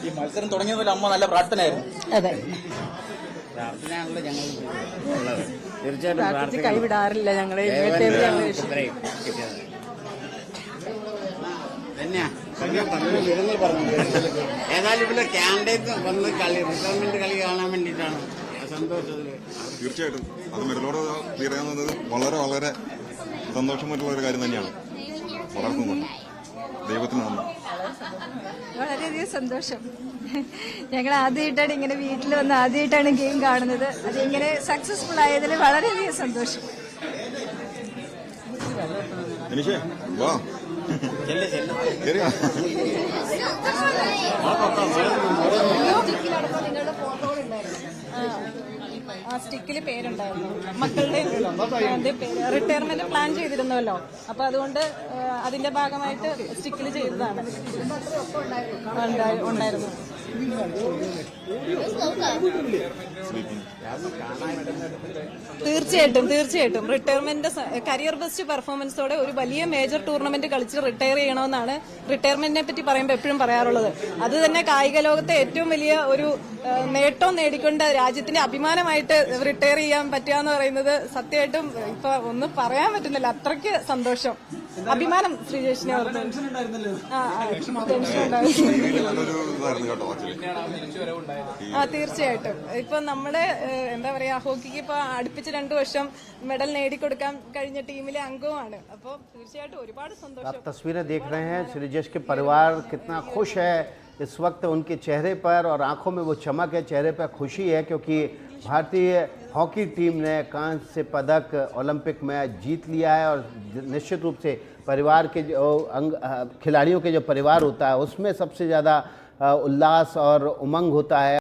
ഈ മത്സരം തുടങ്ങിയതുപോലെ അമ്മ നല്ല പ്രാർത്ഥനയായിരുന്നു. അതെ, പ്രാർത്ഥനയാണല്ലോ ഞങ്ങൾ ഉള്ളത്. തീർച്ചയായിട്ടും പ്രാർത്ഥിച്ച് കൈവിടാറില്ല ഞങ്ങൾ. തന്നെയാ ഏതായാലും ഇവിടെ കാൻഡിഡേറ്റ് വന്ന് കളി റിട്ടയർമെന്റ് കളി കാണാൻ വേണ്ടിയിട്ടാണ് സന്തോഷത്തില്. തീർച്ചയായിട്ടും അത് മെഡലോട് തീരുന്നത് വളരെ വളരെ സന്തോഷമായിട്ടുള്ള ഒരു കാര്യം തന്നെയാണ്. വളർത്തുന്നുണ്ട്. ദൈവത്തിന് നന്ദി. വളരെയധികം സന്തോഷം. ഞങ്ങൾ ആദ്യമായിട്ടാണ് ഇങ്ങനെ വീട്ടിൽ വന്ന് ആദ്യമായിട്ടാണ് ഗെയിം കാണുന്നത്. അതിങ്ങനെ സക്സസ്ഫുൾ ആയതിൽ വളരെയധികം സന്തോഷം. എനിഷേ വാ ആ സ്റ്റിക്കിൽ പേരുണ്ടായിരുന്നു. മക്കളുടെ റിട്ടയർമെന്റ് പ്ലാൻ ചെയ്തിരുന്നല്ലോ, അപ്പൊ അതുകൊണ്ട് അതിന്റെ ഭാഗമായിട്ട് സ്റ്റിക്കിൽ ചെയ്തതാണ്. ഉണ്ടായിരുന്നു. തീർച്ചയായിട്ടും റിട്ടയർമെന്റ് കരിയർ ബെസ്റ്റ് പെർഫോമൻസോടെ ഒരു വലിയ മേജർ ടൂർണമെന്റ് കളിച്ച് റിട്ടയർ ചെയ്യണമെന്നാണ് റിട്ടയർമെന്റിനെ പറ്റി പറയുമ്പോൾ എപ്പോഴും പറയാറുള്ളത്. അത് തന്നെ കായിക ലോകത്തെ ഏറ്റവും വലിയ ഒരു നേട്ടം നേടിക്കൊണ്ട് രാജ്യത്തിന്റെ അഭിമാനമായിട്ട് റിട്ടയർ ചെയ്യാൻ പറ്റുക എന്ന് പറയുന്നത് സത്യമായിട്ടും ഇപ്പൊ ഒന്നും പറയാൻ പറ്റുന്നില്ല. അത്രയ്ക്ക് സന്തോഷം, അഭിമാനം ശ്രീജേഷിനെ ഓർത്ത്. ടെൻഷൻ തീർച്ചയായിട്ടും. ഇപ്പൊ നമ്മുടെ എന്താ പറയാ, ഹോക്കിക്ക് ഇപ്പൊ അടുപ്പിച്ച് 2 വർഷം മെഡൽ നേടിക്കൊടുക്കാൻ കഴിഞ്ഞ ടീമിലെ അംഗവുമാണ്. അപ്പൊ തീർച്ചയായിട്ടും ഒരുപാട് സന്തോഷം. तस्वीरें देख रहे हैं श्रीजेश के परिवार कितना खुश है इस वक्त उनके चेहरे पर, और आंखों में वो चमक है, चेहरे पर खुशी है, क्योंकि भारतीय हॉकी टीम ने कांस्य पदक ओलंपिक में जीत लिया है। और निश्चित रूप से परिवार के जो खिलाड़ियों के जो परिवार होता है उसमें सबसे ज़्यादा उल्लास और उमंग होता है।